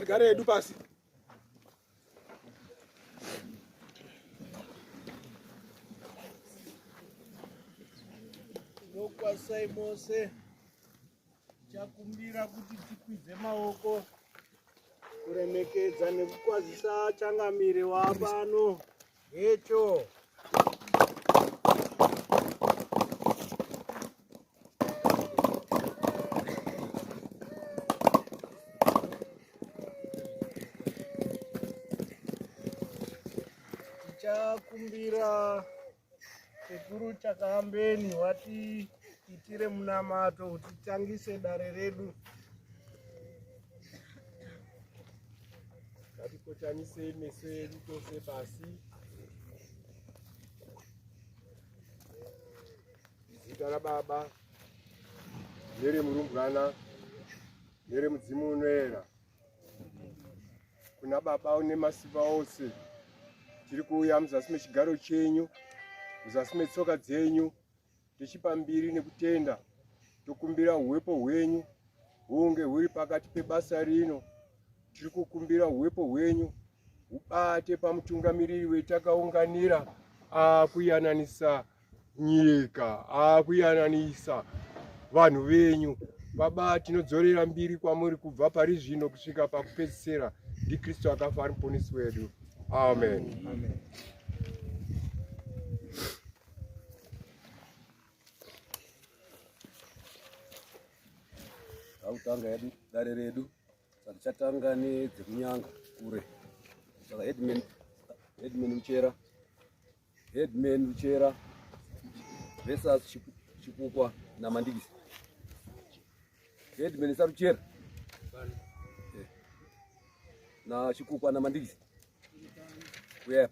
Garigari edu pasi. Nokwasai mose chakumbira kuti tikwize maoko kuremekedza nekukwazisa changamire wapano hecho. Tichakumbira sekuru Chakahambeni wati itire munamato kuti tangise dare redu. Ngatikotsanise meso edu tose pasi. Zita raBaba neremurumbwana neremudzimu unoera. Kuna Baba une masimba ose, tiri kuuya muzasi mechigaro chenyu, muzasi metsoka dzenyu, tichipa mbiri nekutenda, tokumbira uwepo hwenyu hunge huri pakati pebasa rino. Tiri kukumbira uwepo hwenyu ubate pamutungamiriri wetakaunganira, akuyananisa nyika, akuyananisa vanhu venyu. Baba, tinodzorera mbiri kwamuri kubva pari zvino kusvika pakupedzisira. NdiKristu akafa ari muponesi wedu. Amen. Amen. Tautanga yedu dare redu tichatanga nedzekunyanga kure. Saka headman Uchera versus Chipukwa na Mandikisi. Headman Saruchera na Chipukwa na Mandikisi. Yeah.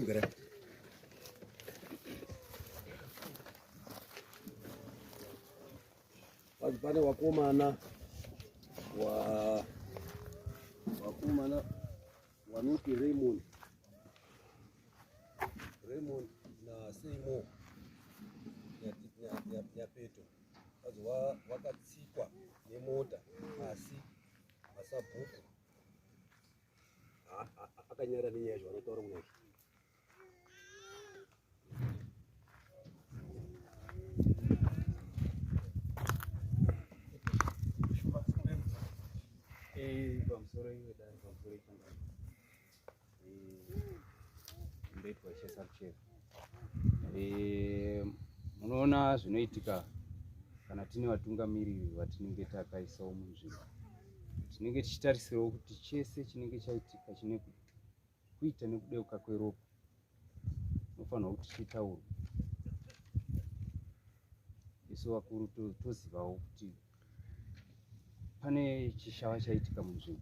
Grab. Pane wakomana wanuti Raymond na Seymour ya Peto wakatsikwa nemota asi masabhuku akanyara nenyaya zvavanotaura muna pamusoro iwe dani pamusoro ikanga mbeitwa chesaruchera. Munoona zvinoitika kana tine vatungamiriri vatinenge takaisawo munzvimbo. Tinenge tichitarisirawo kuti chese chinenge chaitika chine kuita nekudeuka kweropa nofanirwa kuti chitaurwe. Isu vakuru tozivawo kuti pane chishava chaitika munzvimbo.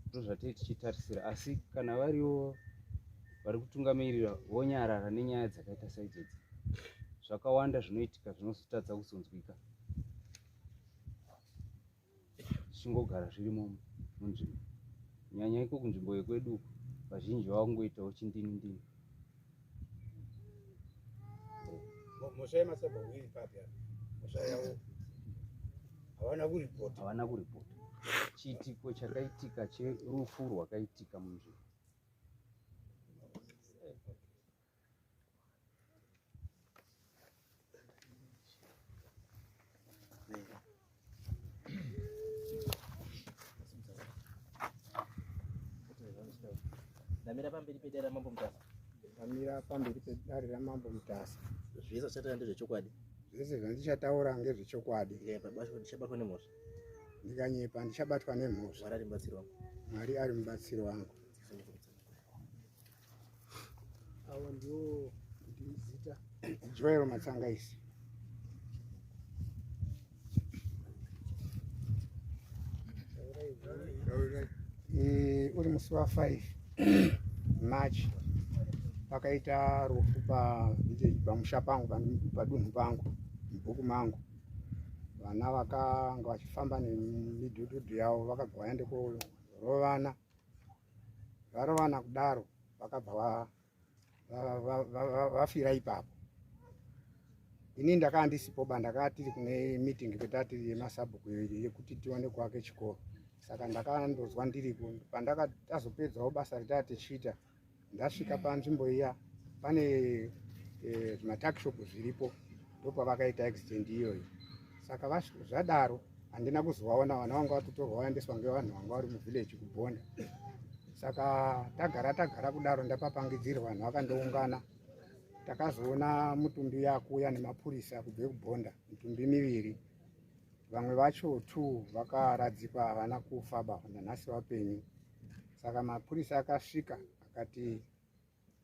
Ndozvatei tichitarisira, asi kana variwo vari kutungamirira vonyarara nenyaya dzakaita saidzidzi, zvakawanda zvinoitika zvinozotadza kuzonzwika zvichingogara zvirimo munzvimbo. Nyanya iko kunzvimbo yekwedu vazhinji vakungoitawo chindini. Moshaya masabha wiri papi apa. Moshaya havana kuripota. Chiitiko chakaitika cherufu rwakaitika munzvimbo. Ndamira pamberi pedare ramambo Mutasa. Ndamira pamberi pedare ramambo Mutasa. Zvese zvichataura ndezvechokwadi. Zvese zvandichataura ngezvechokwadi. Ndichabatwa nemhosva. Ndikanyepa ndichabatwa nemhosva. Mwari ari mubatsiri wangu. Mwari ari mubatsiri wangu. Awo ndiwo ndizita Joel Matsangaisi. Uri musi wa 5 March pakaita rufu pamusha pangu padunhu pangu mubhuku mangu vana vakanga vachifamba nemidhudhudhu yavo vakabva vaende kurovana. Varovana kudaro vakabva vafira ipapo. Ini ndakaa ndisipoba, ndakaa tiri kune meeting kwetati yemasabhuku yekuti tione kuake chikoro. Saka ndakandozwa ndiriko. Pandakazopedzawo basa retati tichiita, ndasvika panzvimbo iya pane zvimatakishop zviripo, ndopavakaita accident iyoyo. Saka zvadaro handina kuzovaona vana vanga vatotorwa vaendeswa ngevanhu vanga vari muvhileji kuBhonda. Saka tagara kudaro ndapapangidzirwa, vanhu vakandoungana. Takazoona mutumbi yakuuya nemapurisa kubve kuBhonda, mitumbi miviri. Vamwe vacho 2 vakaradzikwa, havana kufa nanhasi vapenyu. Saka mapurisa akasvika akati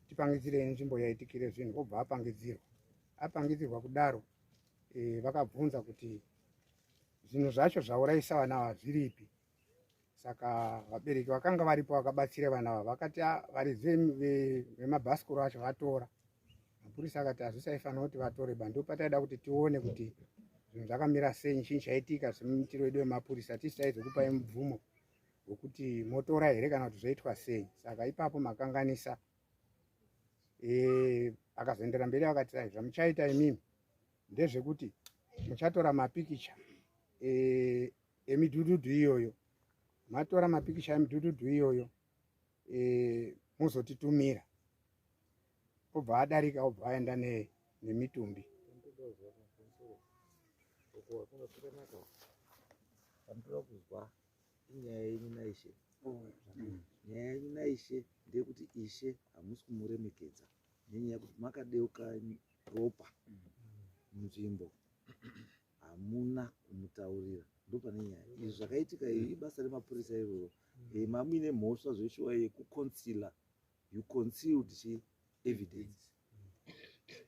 tipangidzirei nzvimbo yaitikire zvinhu, obva apangidzirwa kudaro. Vakabvunza kuti zvinhu zvacho zvaurayisa vana ava zviripi. Saka vabereki vakanga varipo vakabatsira vana ava vakati varidzi vemabhasikoro acho vatora. Mapurisa akati hazvisaifanira kuti vatore, ndopataida kuti tione kuti zvinhu zvakamira sei, chii chaitika semuitiro wedu wemapurisa, tisaizokupai mubvumo wekuti motora here kana kuti zvoitwa sei. Saka ipapo makanganisa. Akazoendera mberi akati zvamuchaita imimi ndezvekuti muchatora mapikicha emidhudhudhu iyoyo, matora mapikicha emidhudhudhu iyoyo muzotitumira. Obva adarika, obva aenda nemitumbi. Pandinoda kuzwa inyaya yenyu naishe. Nyaya yenyu naishe ndeyekuti ishe hamusi kumuremekedza nenyaya yekuti makadeuka ropa munzvimbo, hamuna kumutaurira. Ndopane nyaya izvi zvakaitika. Iyi ibasa remapurisa iroro. Mamuine mhosva zveshuwa yekuconceal, you concealed evidence.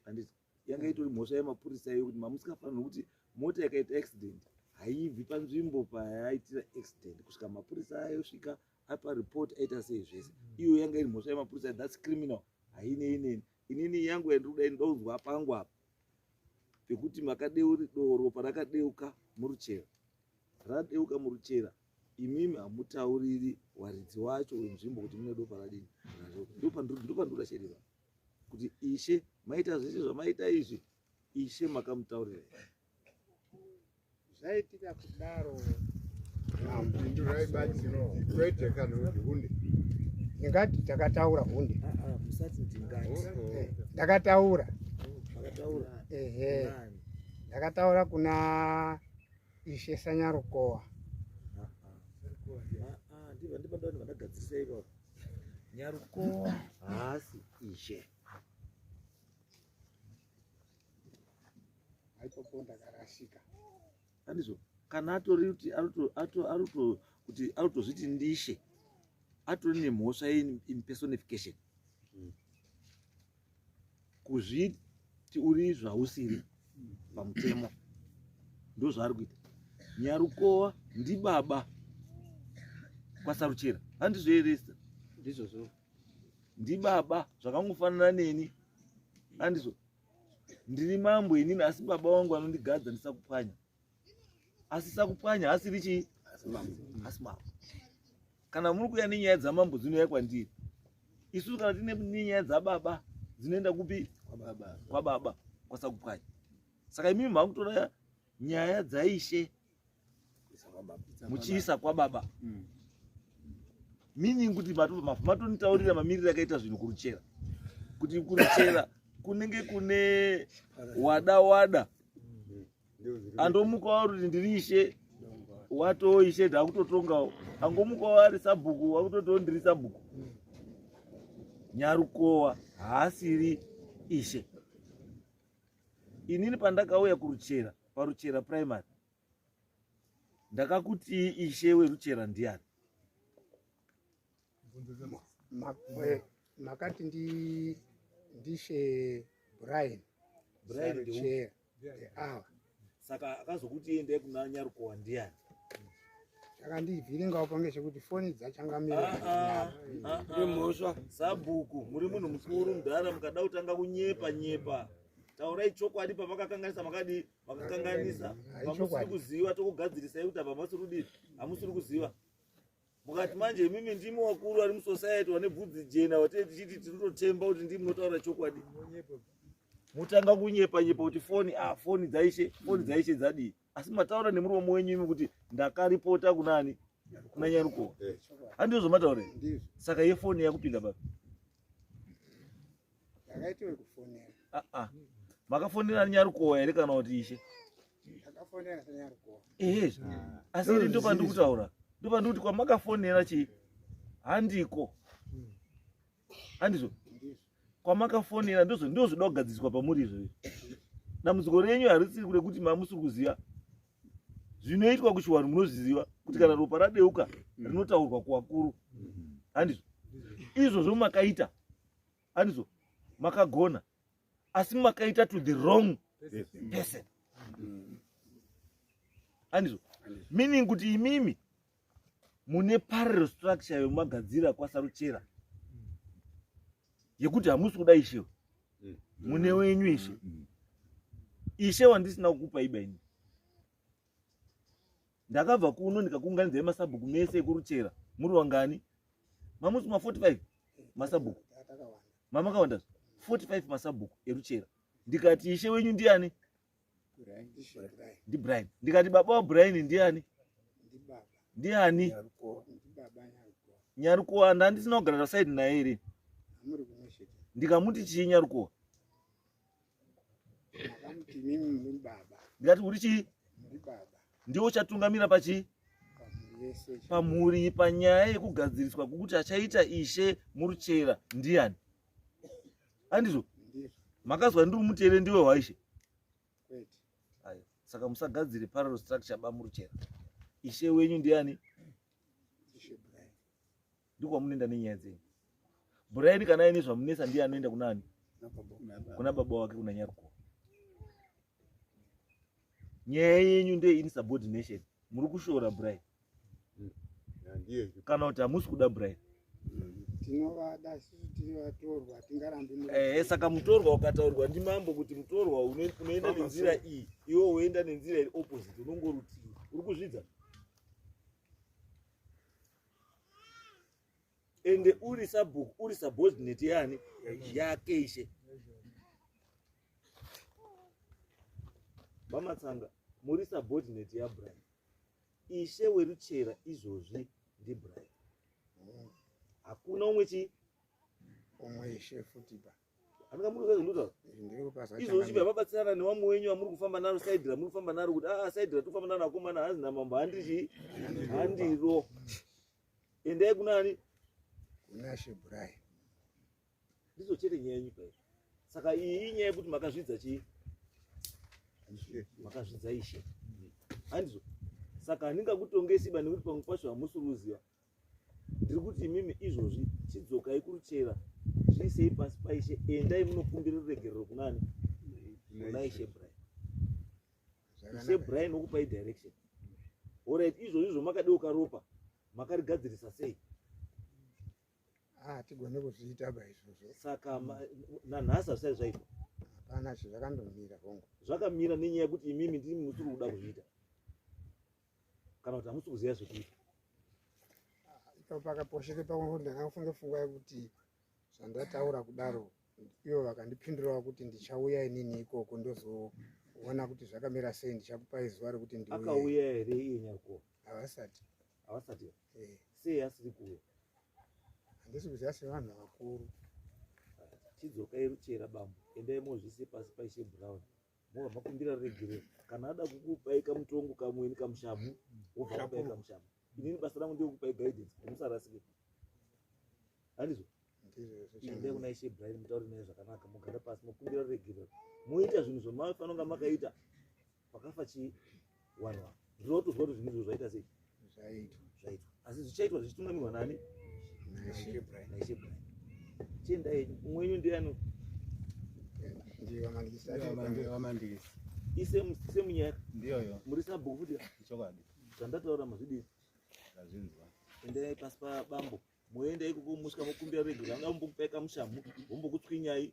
And yanga itori mhosva yemapurisa iyo kuti mamusikafanirwi kuti mota yakaita accident haibvi panzvimbo payaitira accident kusvika mapurisa ayosvika apa report aita sei zvese. Iyo yanga iri mhosva yemapurisa, that's criminal. Hainei inini yangu yandirudai ndaudzwa pangu apa pekuti ropa rakadeuka muruchera, radeuka muruchera, imimi hamutauriri waridzi wacho wenzvimbo kuti mune ropa radini. Ndopandirikuda shereva kuti ishe maita zvese zvamaita izvi, ishe makamutaurira. Zvaitika kudaro ndingati takataura hunde. Musati ndingati. Ndakataura. Makataura. Ndakataura kuna ishe Sanyarukowa. Ndipo ndagadzirisa ipapo. Nyarukowa haasi ishe. Aipopo ndakarashika. Andizvo kana atori kuti arutozviti ndishe, atori nemhosva yeimpersonification. Kuzviti uri zvausiri pamutemo ndozvaari kuita. Nyarukowa ndibaba kwaSaruchera, handizvoeresa ndizvozvo, ndibaba zvakangofanana neni. Handizvo ndiri mambo inini, asi baba wangu anondigadza ndisakupwanya. Asi sakupwanya hasiri chii? Asi mambo. Kana muri kuya nenyaya dzamambo dzinouya kwandiri, isusu kana tine nenyaya dzababa dzinoenda kupi? Kwa baba kwasakupwanya. Saka imimi makutora nyaya dzaishe muchiisa kwa baba. Meaning kuti matonitaurira mamiriro akaita zvinhu kuruchera, kuti kuruchera kunenge kune wada andomukawo kuti ndiri ishe, watoo ishe ndakutotongawo. Angomukawo ari sabhuku, wakutotiwo ndiri sabhuku. Nyarukowa haasiri ishe. Inini pandakauya kuruchera, paruchera primary, ndakakuti ishe weruchera ndiani? Makati ndishe Brian Ruchera. Saka akazokuti endai kuna Nyarukowa ndiani? Takandivhiringawo pange chekuti foni dzachangamira. Mhosva sabhuku, muri munhu mukuru mudhara, mukada kutanga kunyepa taurai chokwadi pamakakanganisa makadi makakanganisa pamusiri kuziva tokugadzirisai kuti apa masiri kudini hamusiri kuziva mukati manje imimi ndimi wakuru ari musociety wane bvudzi jena watee tichiti tinototemba kuti ndimi munotaura chokwadi mutanga kunyepa nyepa kuti foni dzaishe dzadii asi mataura nemuromo wenyu imi kuti ndakaripota kunani kuna Nyaruko handizvo mataura saka yefoni yakupinda baba yakaitwe kufonera makafonera Nyaruko here kana kuti ishe takafonera Nyaruko asi iri ndo pandikutaura ndo pandikuti kwamakafonera chi handiko handizvo kwamakafonera ndizvo zvoda kugadziswa pamuri izvozvo dambudziko renyu harisiri kure kuti mamusiri kuziva zvinoitwa kuchiwanhu munozviziva kuti kana ropa radeuka rinotaurwa kuwakuru handizvo izvozvo makaita handizvo makagona asi makaita to the wrong person handizvo meaning kuti imimi mune parallel structure yomagadzira kwaSaruchera yekuti hamusi kuda ishe mune wenyu ishe wandisina kukupa iba ini ndakabva kuno ndikakuunganidzai masabhuku mese ekuruchera muri wangani mamusi 45 masabhuku mamakawanda 45 masabhuku eruchera ndikati ishe wenyu ndiani ndiBrian ndikati baba waBrian ndiani ndiani Nyaruko handisina kugara pasaidi naye here ndikamuti chii Nyaruko ndikati uri chii ndiwo chatungamira pachi pamhuri panyaya yekugadziriswa kukuti achaita ishe muruchera ndiani handizvo makazwa ndiri mutere ndiwe waishe saka musagadzire parallel structure bamuruchera ishe wenyu ndiani ndikwamunoenda nenyaya dzenyu Brian kana aine zvamunesa ndiye anoenda kunani kuna baba wake kuna Nyaruko nyaya yenyu ndeye insubordination muri kushora Brian kana kuti hamusi kuda Brian tinovada sisi tiri vatorwa tingarambi saka mutorwa ukataurwa ndimambo kuti mutorwa unoenda nenzira iyi iwe uenda nenzira iri opposite unongorutiwa uri kuzvidza ende uri sabhuku uri subordinate yani yake ishe vamatsanga muri subordinate yaBrian ishe weruchera izvozvi ndiBrian hakuna umwe ishe futi pa andingamurikazvinutaura izvozvi vavabatsirana nevamwe wenyu vamuri kufamba naro saidira muri kufamba naro kuti saidira tofamba naro akomana hazina mambo handiro endai kunani kunashe Brian ndizo chete nyaya yenyika iyi saka iyi inyaya yekuti makazvidza chii makazvidza ishe handizvo saka handingakutongesi iba nekuti pamwe pacho hamusiri kuziva ndiri kuti imimi izvozvi chidzokai kuruchera zviisei pasi paishe endai munokumbira ruregerero kunani kuna ishe Brian ishe Brian okupai direction alright izvozvizvo makadeuka ropa makarigadzirisa sei tigone kuzviita baizvozvo saka nanhasi hazvisati zvaitwa hapana zvakandomira hongu zvakamira nenyaya yekuti imimi ndiri musiri kuda kuzviita kana kuti hamusi kuziva zvekuita ipapo pakaposheke pamwe ndakafunge pfungwa yekuti zvandataura kudaro ivo vakandipindurawo kuti ndichauya inini ikoko ndozoona kuti zvakamira sei ndichakupai zuva rekuti ndiuye akauya here iye Nyaruko havasati sei asiri kuuya handisi kuziva sevanhu vakuru chidzokai ruchera bambo endai mozvise pasi paishe Brown mobva makumbira ruregerero kana ada kukupai kamutongo kamweni kamushamu wobva mapai kamushamu inini basa rangu ndekupai guidance musarasike handizvo endai kuna ishe Brian mutauri naye zvakanaka mugare pasi mokumbira ruregerero moita zvinhu zvomafanira kunga makaita pakafa chi wanhu ndinotozwa kuti zvinhu izvo zvaita sei zvaitwa asi zvichaitwa zvichitungamirwa nani naishe Brian chiendai umwe wenyu ndiani ise munyaya ndiyoyo muri sabhuku futi chokwadi zvandataura mazvidii endai pasi pabambo moenda ikoko musvika mokumbira ruregerero anga mumbokupai kamushamu wombokutswinyai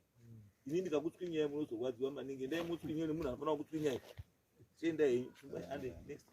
ini ndikakutswinyai munozorwadziwa maningi. Endai mutswinyai, nemunhu anofanira kutswinyai. Chiendai henyu. Ande next.